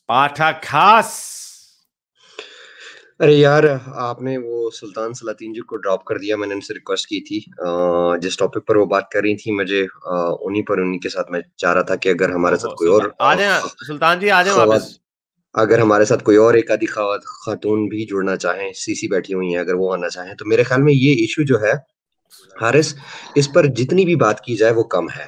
पाठा खास। अरे यार, आपने वो सुल्तान सलातीन जी को ड्रॉप कर दिया। मैंने उनसे रिक्वेस्ट की थी, जिस टॉपिक पर वो बात कर रही थी, मुझे उन्हीं के साथ मैं चाह रहा था कि अगर हमारे साथ ओहो, कोई और आ जाए सुल्तान जी, आ जाए वापस। खवात अगर हमारे साथ कोई और एक आधी खातून भी जुड़ना चाहें, सीसी बैठी हुई हैं, अगर वो आना चाहें, तो मेरे ख्याल में ये इशू जो है हारिस, इस पर जितनी भी बात की जाए वो कम है।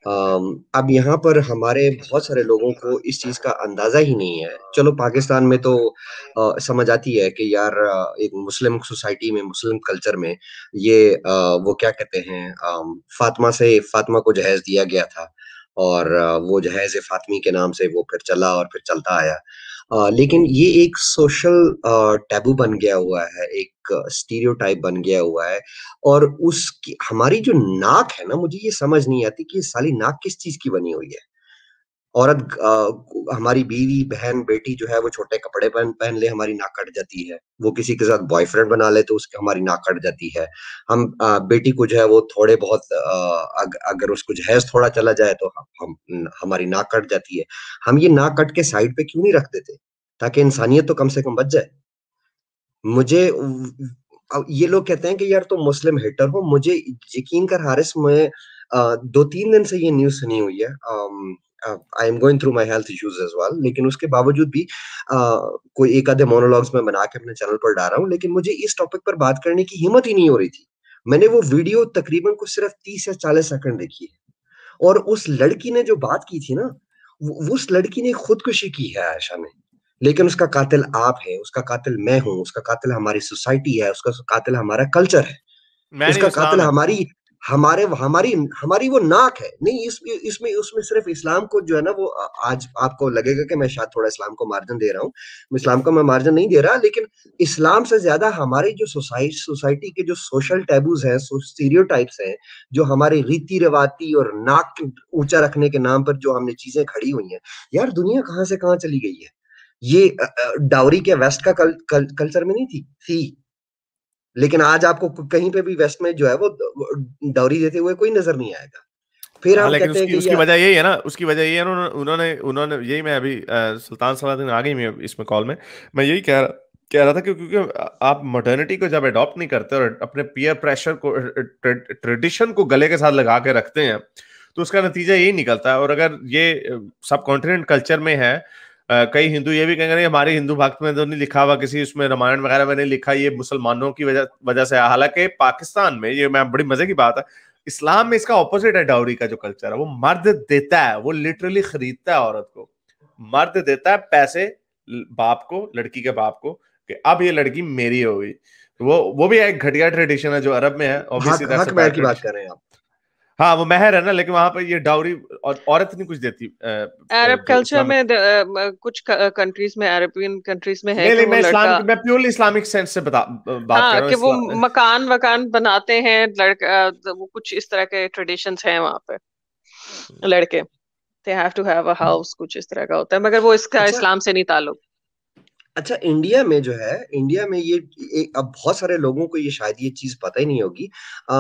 अब यहाँ पर हमारे बहुत सारे लोगों को इस चीज का अंदाजा ही नहीं है। चलो पाकिस्तान में तो समझ आती है कि यार, एक मुस्लिम सोसाइटी में, मुस्लिम कल्चर में ये वो क्या कहते हैं, फातिमा को जहेज दिया गया था, और वो जहेज फातिमी के नाम से वो फिर चला और फिर चलता आया। लेकिन ये एक सोशल टैबू बन गया हुआ है, एक स्टीरियोटाइप बन गया हुआ है। और उसकी हमारी जो नाक है ना, मुझे ये समझ नहीं आती कि ये साली नाक किस चीज की बनी हुई है। औरत, हमारी बीवी बहन बेटी जो है वो छोटे कपड़े पहन पहन ले, हमारी नाक कट जाती है। वो किसी के साथ बॉयफ्रेंड बना ले तो उसकी हमारी नाक कट जाती है। हम बेटी को जो है वो थोड़े बहुत अगर उसको जहेज थोड़ा चला जाए तो हमारी नाक कट जाती है। हम ये नाक कट के साइड पे क्यों नहीं रख देते, ताकि इंसानियत तो कम से कम बच जाए। मुझे अब ये लोग कहते हैं कि यार तुम मुस्लिम हेटर हो। मुझे यकीन कर हारिस, मैं 2-3 दिन से ये न्यूज़ सुनी हुई है। I am going through my health issues as well, लेकिन उसके बावजूद भी कोई एक आधे मोनोलॉग्स में बना के अपने चैनल पर डाल रहा हूँ, लेकिन मुझे इस टॉपिक पर बात करने की हिम्मत ही नहीं हो रही थी। मैंने वो वीडियो तकरीबन को सिर्फ 30 या 40 सेकंड देखी है, और उस लड़की ने जो बात की थी ना, उस लड़की ने खुदकुशी की है, आयशा ने। लेकिन उसका कातिल आप है, उसका कातिल मैं हूं, उसका कातिल हमारी सोसाइटी है, उसका कातिल हमारा कल्चर है, मैं नहीं, उसका कातिल इस्लाम है। हमारी हमारे हमारी हमारी वो नाक है। नहीं, इसमें उसमें सिर्फ इस्लाम को जो है ना, वो आज आपको लगेगा कि मैं शायद थोड़ा इस्लाम को मार्जिन दे रहा हूँ। इस्लाम को मैं मार्जिन नहीं दे रहा, लेकिन इस्लाम से ज्यादा हमारी जो सोसाइटी के जो सोशल टैबूज हैं, स्टीरियोटाइप्स हैं, जो हमारे रीति रिवाती और नाक ऊंचा रखने के नाम पर जो हमने चीजें खड़ी हुई हैं। यार, दुनिया कहाँ से कहाँ चली गई है। ये डाउरी के वेस्ट का कल्चर में नहीं थी। लेकिन आज आपको कहीं पे भी वेस्ट में जो है वो डाउरी देते हुए कोई नजर नहीं आएगा। फिर हाँ, हम लेकिन कहते हैं उसकी कि उसकी यार, वजह यही है ना, उसकी वजह यही है ना, उन्होंने उन्होंने यही, मैं अभी सुल्तान सलाउद्दीन आ गई मैं इसमें कॉल में, मैं यही कह रहा था कि क्योंकि आप मॉडर्निटी को जब अडॉप्ट नहीं करते और अपने पीयर प्रेशर को, ट्रेडिशन को गले के साथ लगा के रखते हैं, तो उसका नतीजा यही निकलता है। और अगर ये सब कॉन्टिनेंट कल्चर में है, कई हिंदू ये भी कहेंगे नहीं, हमारे हिंदू भक्त में तो नहीं लिखा हुआ, किसी उसमें रामायण वगैरह में नहीं लिखा, ये मुसलमानों की वजह वजह से। हालांकि पाकिस्तान में, ये मैं बड़ी मजे की बात है, इस्लाम में इसका ऑपोजिट है। डाउरी का जो कल्चर है, वो मर्द देता है, वो लिटरली खरीदता है औरत को। मर्द देता है पैसे बाप को, लड़की के बाप को, कि अब ये लड़की मेरी हो गई। वो भी एक घटिया ट्रेडिशन है जो अरब में है। ऑब्वियसली हक दैट्स अ हक महर बैड की बात ट्रेडिशन। कर रहे हैं आप। हाँ, वो मेहर है ना, लेकिन वहां पर ये डाउरी और औरत नहीं कुछ देती, अरब जो कल्चर इस्लामिक। में कुछ कंट्रीज में, अरबियन कंट्रीज में है नहीं कि नहीं, वो लड़का, मैं प्योरली इस्लामिक सेंस से बात कर हाँ, रहा कि वो हूँ। मकान वकान बनाते हैं लड़का, वो कुछ इस तरह के ट्रेडिशंस हैं वहां पे। लड़के they have to have a house, कुछ इस तरह का होता है, मगर वो इसका अच्छा, इस्लाम से नहीं ताल्लुक। अच्छा, इंडिया में जो है, इंडिया में अब बहुत सारे लोगों को ये शायद ये चीज पता ही नहीं होगी। आ,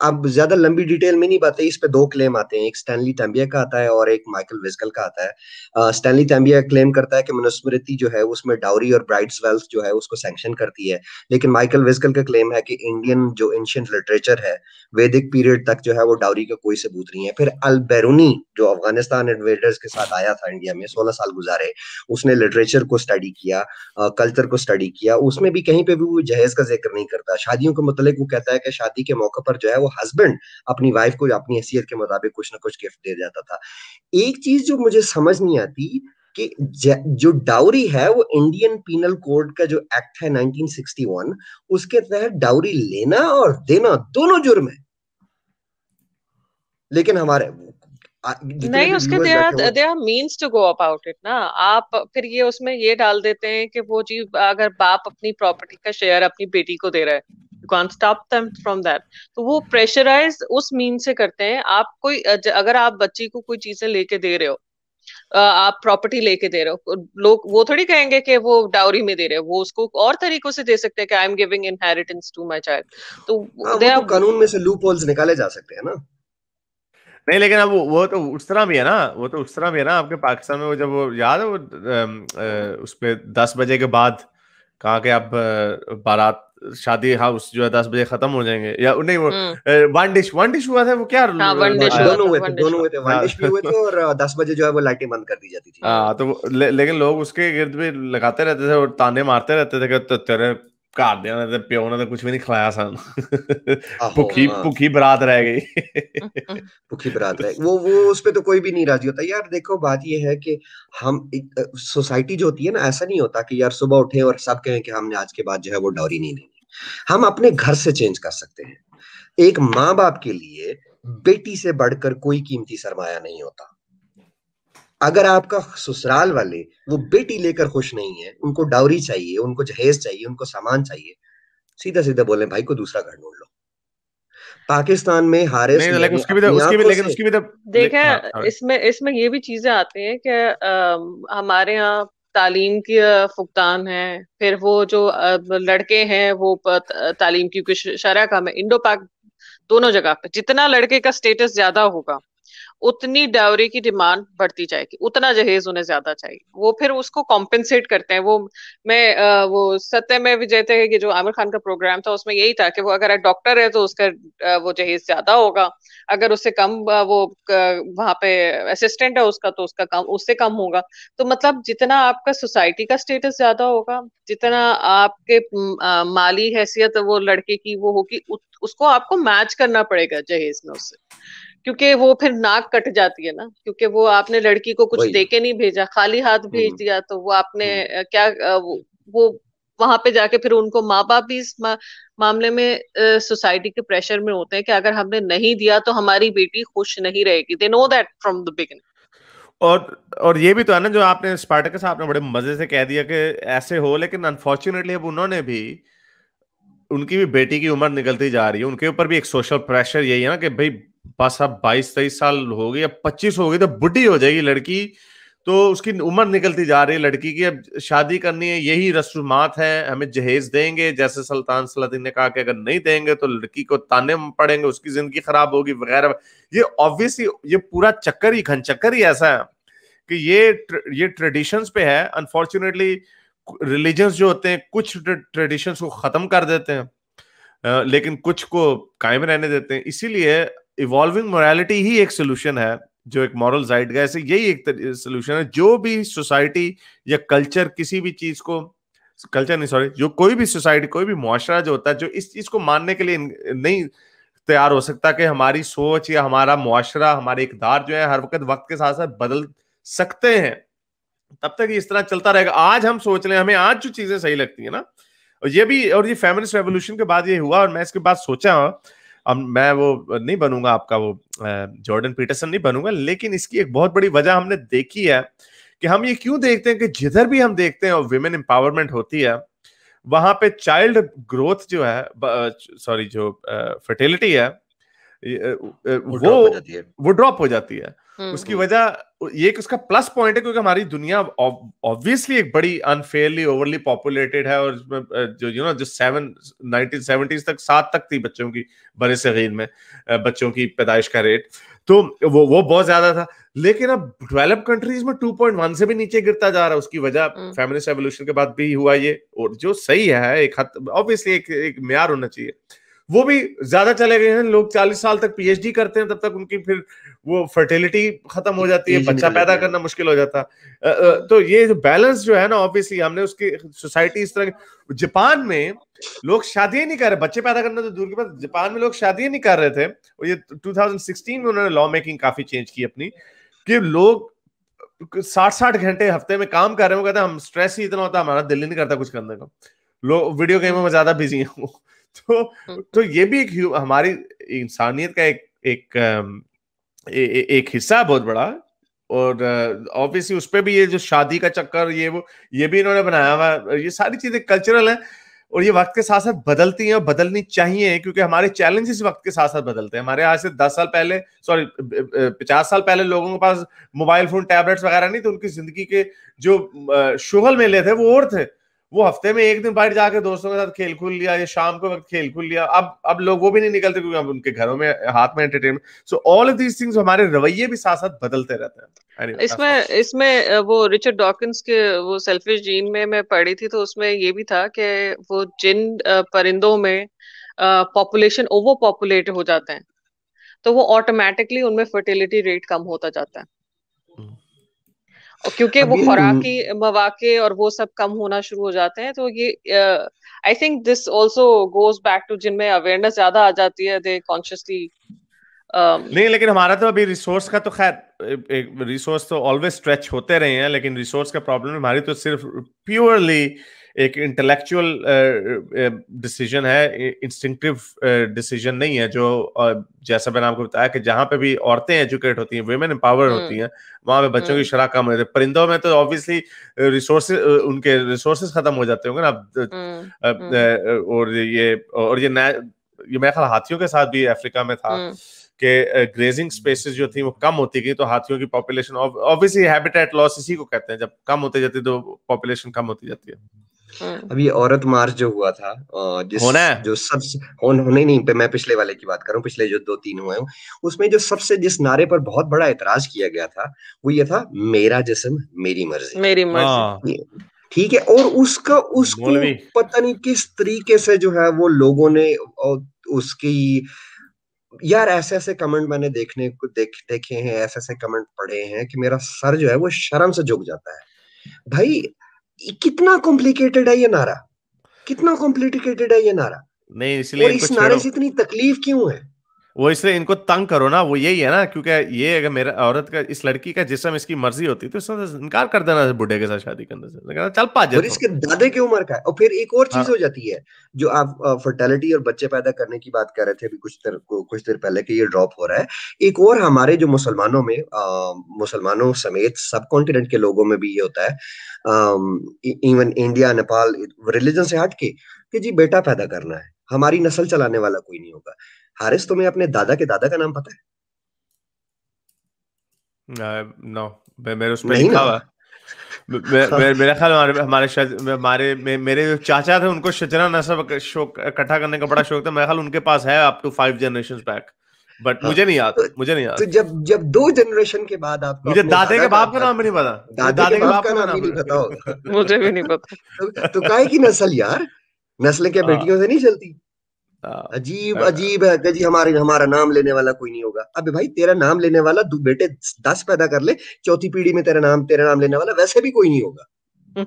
अब ज्यादा लंबी डिटेल में नहीं बातें, इस पे दो क्लेम आते हैं। एक स्टैनली टैम्बिया का आता है और एक माइकल विस्कल का आता है। स्टैनली टैम्बिया क्लेम करता है कि मनुस्मृति जो है उसमें डाउरी और ब्राइड्स वेल्थ जो है उसको सैंक्शन करती है। लेकिन माइकल विस्कल का क्लेम है कि इंडियन जो एंशियंट लिटरेचर है, वैदिक पीरियड तक जो है वो डाउरी का कोई सबूत नहीं है। फिर अल बैरूनी, जो अफगानिस्तान इन्वेडर्स के साथ आया था इंडिया में, 16 साल गुजारे, उसने लिटरेचर को स्टडी किया, कल्चर को स्टडी किया। उसमें भी कहीं पे भी वो जहेज का जिक्र नहीं करता। शादियों के मुतालिक वो कहता है कि शादी के मौके पर जो है वो हस्बैंड अपनी वाइफ को अपनी हैसियत के मुताबिक कुछ ना कुछ गिफ्ट दे जाता था। एक चीज जो मुझे समझ नहीं आती कि जो डाउरी है वो इंडियन पीनल कोड का जो एक्ट है 1961, उसके तहत डाउरी लेना और देना दोनों जुर्म है। लेकिन हमारे जितने नहीं, भी उसके व्यूअर्स बैठे हुए, they are means to go about it ना। आप फिर ये उसमें ये डाल देते हैं कि वो चीज, अगर बाप अपनी प्रॉपर्टी का शेयर अपनी बेटी को दे रहा है, you can't stop them from that. तो वो प्रेशराइज उस मीन से करते हैं। आप कोई अगर आप बच्ची को कोई चीजें लेके दे रहे हो, आप प्रॉपर्टी लेके दे रहे हो, लोग वो थोड़ी कहेंगे कि वो डाउरी में दे रहे हो, वो उसको और तरीकों से दे सकते हैं कि I am giving inheritance to my child. तो हाँ, दे वो तो आर, कानून में से लूप होल्स निकाले जा सकते हैं ना। नहीं, लेकिन अब वो तो उस तरह भी है ना, वो तो उस तरह भी है ना आपके पाकिस्तान में। वो जब वो याद है वो उस पे 10 बजे के बाद कहा कि अब बारात शादी हाउस जो है 10 बजे खत्म हो जाएंगे, या नहीं वो वन डिश हुआ था, वो क्या हाँ, वन डिश आया हुआ था? था, दोनों हुए थे, वन डिश दोनों हुआ। हुए थे, वन डिश भी हुए थे, और 10 बजे जो है वो लाइटें बंद कर दी जाती थी। हाँ, तो लेकिन लोग उसके गिर्द भी लगाते रहते थे और ताने मारते रहते थे कि तो तेरे घर दे ने प्यो ने तो कुछ भी नहीं खिलाया सन। आहो हाँ, भुखी बरात रह गई। भूखी बरात रहे, वो उस पे तो कोई भी नहीं राजी होता यार। देखो बात ये है कि हम सोसाइटी जो होती है ना, ऐसा नहीं होता कि यार सुबह उठे और सब कहें कि हमने आज के बाद जो है वो डाउरी नहीं देनी। हम अपने घर से चेंज कर सकते हैं। एक माँ बाप के लिए बेटी से बढ़कर कोई कीमती सरमाया नहीं होता। अगर आपका ससुराल वाले वो बेटी लेकर खुश नहीं है, उनको डाउरी चाहिए, उनको जहेज चाहिए, उनको सामान चाहिए, सीधा सीधा बोले भाई को दूसरा घर ढूंढ लो। पाकिस्तान में हारिस नहीं तो लेकिन मैंने अपनी आंखों लेकिन से उसकी भी तो देखा, हाँ, sorry। इसमें इसमें ये भी चीजें आती हैं कि हमारे यहाँ तालीम की फुकदान है। फिर वो जो लड़के हैं वो तालीम, क्योंकि शरह का में इंडो पाक दोनों जगह पे जितना लड़के का स्टेटस ज्यादा होगा उतनी डाउरी की डिमांड बढ़ती जाएगी, उतना जहेज उन्हें ज्यादा चाहिए। वो फिर उसको कॉम्पेंसेट करते हैं। वो मैं वो सत्य में विजय थे कि जो आमिर खान का प्रोग्राम था उसमें यही था कि वो अगर डॉक्टर है तो उसका वो जहेज ज्यादा होगा, अगर उससे कम वहां पे असिस्टेंट है उसका तो उसका कम, उससे कम होगा। तो मतलब जितना आपका सोसाइटी का स्टेटस ज्यादा होगा, जितना आपके माली हैसियत वो लड़के की वो होगी, उसको आपको मैच करना पड़ेगा जहेज में उससे। क्योंकि वो फिर नाक कट जाती है ना, क्योंकि वो आपने लड़की को कुछ वही। दे के नहीं भेजा, खाली हाथ भेज हम्म। दिया, तो वो आपने हम्म। क्या वो वहां पे जाके फिर उनको माँ बाप भी इस मामले में सोसाइटी के प्रेशर में होते हैं कि अगर हमने नहीं दिया तो हमारी बेटी खुश नहीं रहेगी। They know that from the beginning. और ये भी तो है ना जो आपने स्पार्टकस आपने बड़े मजे से कह दिया कि ऐसे हो, लेकिन अनफॉर्चुनेटली अब उन्होंने भी, उनकी भी बेटी की उम्र निकलती जा रही है, उनके ऊपर भी एक सोशल प्रेशर यही है ना कि भाई बस अब 22-23 साल हो गई, अब 25 हो गई तो बुढ़ी हो जाएगी लड़की, तो उसकी उम्र निकलती जा रही है लड़की की, अब शादी करनी है, यही रस्मात है, हमें जहेज देंगे, जैसे सुल्तान सलादीन ने कहा कि अगर नहीं देंगे तो लड़की को ताने पड़ेंगे, उसकी जिंदगी खराब होगी वगैरह। ये ऑब्वियसली ये पूरा चक्कर ही घन चक्कर ही ऐसा है कि ये ट्रेडिशंस पे है। अनफॉर्चुनेटली रिलीजन्स जो होते हैं कुछ ट्रेडिशंस को खत्म कर देते हैं, लेकिन कुछ को कायम रहने देते हैं। इसीलिए इवॉल्विंग मोरालिटी ही एक सोल्यूशन है, जो एक मॉरल ज़ाइटगेस्ट है, यही एक सोल्यूशन है। जो भी सोसाइटी या कल्चर किसी भी चीज को, कल्चर नहीं सॉरी, जो कोई भी सोसाइटी कोई भी मुआशरा जो होता है जो इस चीज को मानने के लिए नहीं तैयार हो सकता कि हमारी सोच या हमारा मुआशरा, हमारे इकदार जो है हर वक्त के साथ साथ बदल सकते हैं, तब तक इस तरह चलता रहेगा। आज हम सोच रहे हैं, हमें आज जो चीजें सही लगती है ना, और ये फेमिनिस्ट रेवोल्यूशन के बाद ये हुआ, और मैं इसके बाद सोचा, अब मैं वो नहीं बनूंगा आपका वो जॉर्डन पीटरसन नहीं बनूंगा, लेकिन इसकी एक बहुत बड़ी वजह हमने देखी है कि हम ये क्यों देखते हैं कि जिधर भी हम देखते हैं और विमेन एम्पावरमेंट होती है, वहां पे चाइल्ड ग्रोथ जो है, सॉरी जो फर्टिलिटी है, वो ड्रॉप हो जाती है। वो ड्रॉप हो जाती है। उसकी हम्म। वजह ये एक उसका प्लस पॉइंट है क्योंकि हमारी दुनिया ऑब्वियसली एक बड़ी अनफेयरली ओवरली पॉपुलेटेड है, और जो जो 1970s तक 7 तक थी बच्चों की बड़े सगीर में बच्चों की पैदाइश का रेट, तो वो बहुत ज्यादा था। लेकिन अब डेवलप कंट्रीज में 2.1 से भी नीचे गिरता जा रहा है। उसकी वजह फेमिनिस्ट रेवोल्यूशन के बाद भी हुआ ये, और जो सही है एक हद, ऑब्वियसली एक म्यार होना चाहिए। वो भी ज्यादा चले गए हैं, लोग 40 साल तक पीएचडी करते हैं, तब तक उनकी फिर वो फर्टिलिटी खत्म हो जाती है, बच्चा पैदा करना मुश्किल हो जाता है। तो ये जो बैलेंस जो है ना, ऑब्वियसली हमने उसकी सोसाइटी इस तरह, जापान में लोग शादी नहीं कर रहे, बच्चे पैदा करना तो दूर की बात, जापान में लोग शादी नहीं कर रहे थे, और ये 2016 में उन्होंने लॉ मेकिंग काफी चेंज की अपनी, कि लोग 60-60 घंटे हफ्ते में काम कर रहे हैं। वो कहते हैं हम स्ट्रेस ही इतना होता है, हमारा दिल ही नहीं करता कुछ करने का, लोग वीडियो गेमों में ज्यादा बिजी हैं। तो ये भी एक हमारी इंसानियत का एक हिस्सा है बहुत बड़ा। और ऑब्वियसली उस पे भी ये जो शादी का चक्कर ये भी इन्होंने बनाया हुआ है। ये सारी चीजें कल्चरल हैं, और ये वक्त के साथ साथ बदलती हैं और बदलनी चाहिए, क्योंकि हमारे चैलेंजेस वक्त के साथ साथ बदलते हैं। हमारे आज से 10 साल पहले, सॉरी 50 साल पहले लोगों के पास मोबाइल फोन टैबलेट्स वगैरह नहीं थे, उनकी जिंदगी के जो शुगल मेले थे वो और थे। वो हफ्ते में एक दिन बाहर जाके दोस्तों के साथ खेल खुल लिया, या शाम को वक्त खेल खुल लिया। अब लोग वो भी नहीं निकलते क्योंकि अब उनके घरों में हाथ में entertainment. So all of these things, हमारे रवैये भी साथ साथ बदलते रहते हैं। इसमें वो रिचर्ड डॉकिंस के वो सेल्फिश जीन में मैं पढ़ी थी, तो उसमें ये भी था कि वो जिन परिंदों में पॉपुलेशन ओवर पॉपुलेट हो जाते हैं, तो वो ऑटोमेटिकली उनमें फर्टिलिटी रेट कम होता जाता है, और क्योंकि वो खुराकी मवाके और वो सब कम होना शुरू हो जाते हैं। तो ये I think this also goes back to जिनमें अवेयरनेस ज्यादा आ जाती है, दे कॉन्शियसली नहीं, लेकिन हमारा तो अभी रिसोर्स का तो खैर रिसोर्स तो ऑलवेज स्ट्रेच होते रहे हैं, लेकिन रिसोर्स का प्रॉब्लम हमारी तो सिर्फ प्योरली एक इंटेलेक्चुअल डिसीजन है, इंस्टिंक्टिव डिसीजन नहीं है। जो जैसा मैंने आपको बताया कि जहां पे भी औरतें एजुकेट होती हैं, वुमेन एम्पावर होती हैं, वहां पे बच्चों की शरह कम होती है। परिंदों में तो ऑब्वियसली रिसोर्सेज, उनके रिसोर्सेज खत्म हो जाते होंगे ना। और ये मेरे ख्याल हाथियों के साथ भी अफ्रीका में था कि ग्रेजिंग स्पेसेस जो थी वो कम होती गई, तो हाथियों की पॉपुलेशन, ऑब्वियसली हैबिटेट लॉस इसी को कहते हैं, जब कम होती जाती है तो पॉपुलेशन कम होती जाती है। अब ये औरत मार्च जो हुआ था, जो सबसे होने नहीं, मैं पिछले वाले की बात कर रहा हूँ, पिछले जो 2-3 हुए हैं, उसमें जो सबसे जिस नारे पर बहुत बड़ा एतराज किया गया था वो ये था, मेरा जिस्म मेरी मर्जी, मेरी मर्जी। ठीक है। और उसको पता नहीं किस तरीके से जो है वो लोगों ने उसकी, यार ऐसे ऐसे कमेंट मैंने देखे हैं, ऐसे ऐसे कमेंट पढ़े हैं कि मेरा सर जो है वो शर्म से झुक जाता है। भाई कितना कॉम्प्लिकेटेड है ये नारा, कितना कॉम्प्लिकेटेड है ये नारा। नहीं, इसलिए और इस नारे से इतनी तकलीफ क्यों है? वो इसलिए इनको तंग करो ना, वो यही है ना, क्योंकि ये अगर मेरा औरत का, इस लड़की का जिस्म इसकी मर्जी होती तो उसने इनकार कर देना बुढ़े के साथ शादी करने से, चल पा जाए। और इसके दादे की उम्र का है। और फिर एक और चीज हो जाती है, जो आप फर्टिलिटी और बच्चे पैदा करने की बात कर रहे थे अभी कुछ देर पहले कि ये ड्रॉप हो रहा है। एक और हमारे जो मुसलमानों में, मुसलमानों समेत सब कॉन्टिनेंट के लोगों में भी ये होता है, इवन इंडिया, नेपाल, रिलीजन से हट के, कि जी बेटा पैदा करना है, हमारी नस्ल चलाने वाला कोई नहीं होगा। हारिस, तुम्हें अपने दादा के दादा का नाम पता है? नो, मेरे उस पे लिखा हुआ। मेरा ख्याल मेरे जो चाचा थे उनको शजरा नस्ब शौक इकट्ठा करने का बड़ा शौक था। मेरा ख्याल उनके पास है up to 5 generations back, but मुझे नहीं याद, तो जब 2 जनरेशन के बाद आपको मुझे दादे के बाप का नाम भी नहीं पता, दादे के बाप का नाम भी नहीं पता होगा। मुझे भी नहीं पता। तो काहे की नस्ल यार, नस्लें क्या बेटियों से नहीं चलती? अजीब है कि जी हमारा नाम लेने वाला कोई नहीं होगा। अबे भाई, तेरा नाम लेने वाला बेटे 10 पैदा कर ले, चौथी पीढ़ी में तेरा नाम लेने वाला वैसे भी कोई नहीं होगा।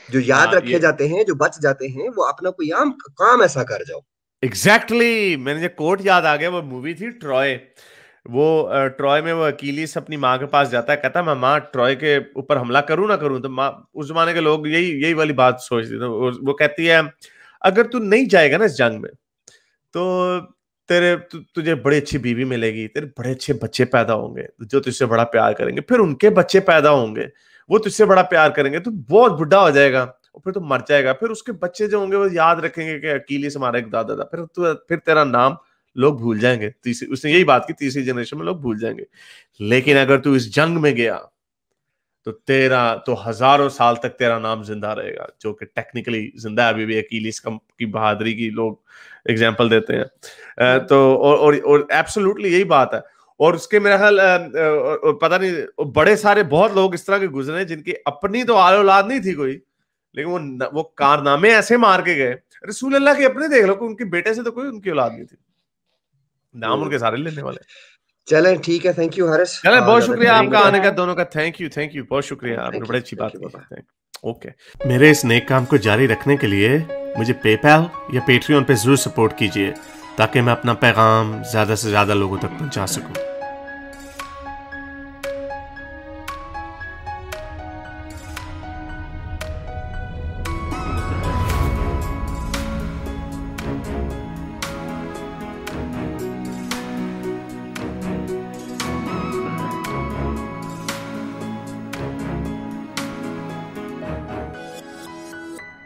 जो याद रखे जाते हैं, जो बच जाते हैं, वो अपना कोई काम ऐसा कर जाओ। एग्जैक्टली, मैंने जो कोट याद आ गया, वो मूवी थी ट्रॉय। वो ट्रॉय में वो अकीलीस अपनी माँ के पास जाता है, कहता है मैं माँ ट्रॉय के ऊपर हमला करूं ना करूं। तो माँ, उस जमाने के लोग यही वाली बात सोचते थे। वो कहती है अगर तू नहीं जाएगा ना इस जंग में, तो तुझे बड़ी अच्छी बीवी मिलेगी, तेरे बड़े अच्छे बच्चे पैदा होंगे जो तुझसे बड़ा प्यार करेंगे, फिर उनके बच्चे पैदा होंगे, वो तुझसे बड़ा प्यार करेंगे, तू बहुत बुढ़ा हो जाएगा और फिर तू मर जाएगा, फिर उसके बच्चे जो होंगे वो याद रखेंगे कि अकीलीस हमारा एक दादा था, फिर तेरा नाम लोग भूल जाएंगे। उसने यही बात की, तीसरी जनरेशन में लोग भूल जाएंगे। लेकिन अगर तू इस जंग में गया तो हजारों साल तक तेरा नाम जिंदा रहेगा, जो कि टेक्निकली जिंदा है अभी भी। अकीलीस की बहादुरी की लोग एग्जांपल देते हैं। तो और एब्सोल्युटली यही बात है। और उसके मेरा ख्याल पता नहीं, बड़े सारे बहुत लोग इस तरह के गुजरे जिनकी अपनी तो औलाद नहीं थी कोई, लेकिन वो कारनामे ऐसे मार के गए। रसूल अल्लाह के अपने देख लो कि उनके बेटे से तो कोई उनकी औलाद नहीं थी, नाम उनके सारे लेने वाले। चलें, ठीक है, थैंक यू हारिस। चलें, बहुत शुक्रिया आपका आने का, दोनों का थैंक यू, बहुत शुक्रिया, आपने बड़ी अच्छी बात की। ओके, मेरे इस नेक काम को जारी रखने के लिए मुझे पेपैल या पेट्रियन पे जरूर सपोर्ट कीजिए, ताकि मैं अपना पैगाम ज्यादा से ज्यादा लोगों तक पहुंचा सकूं।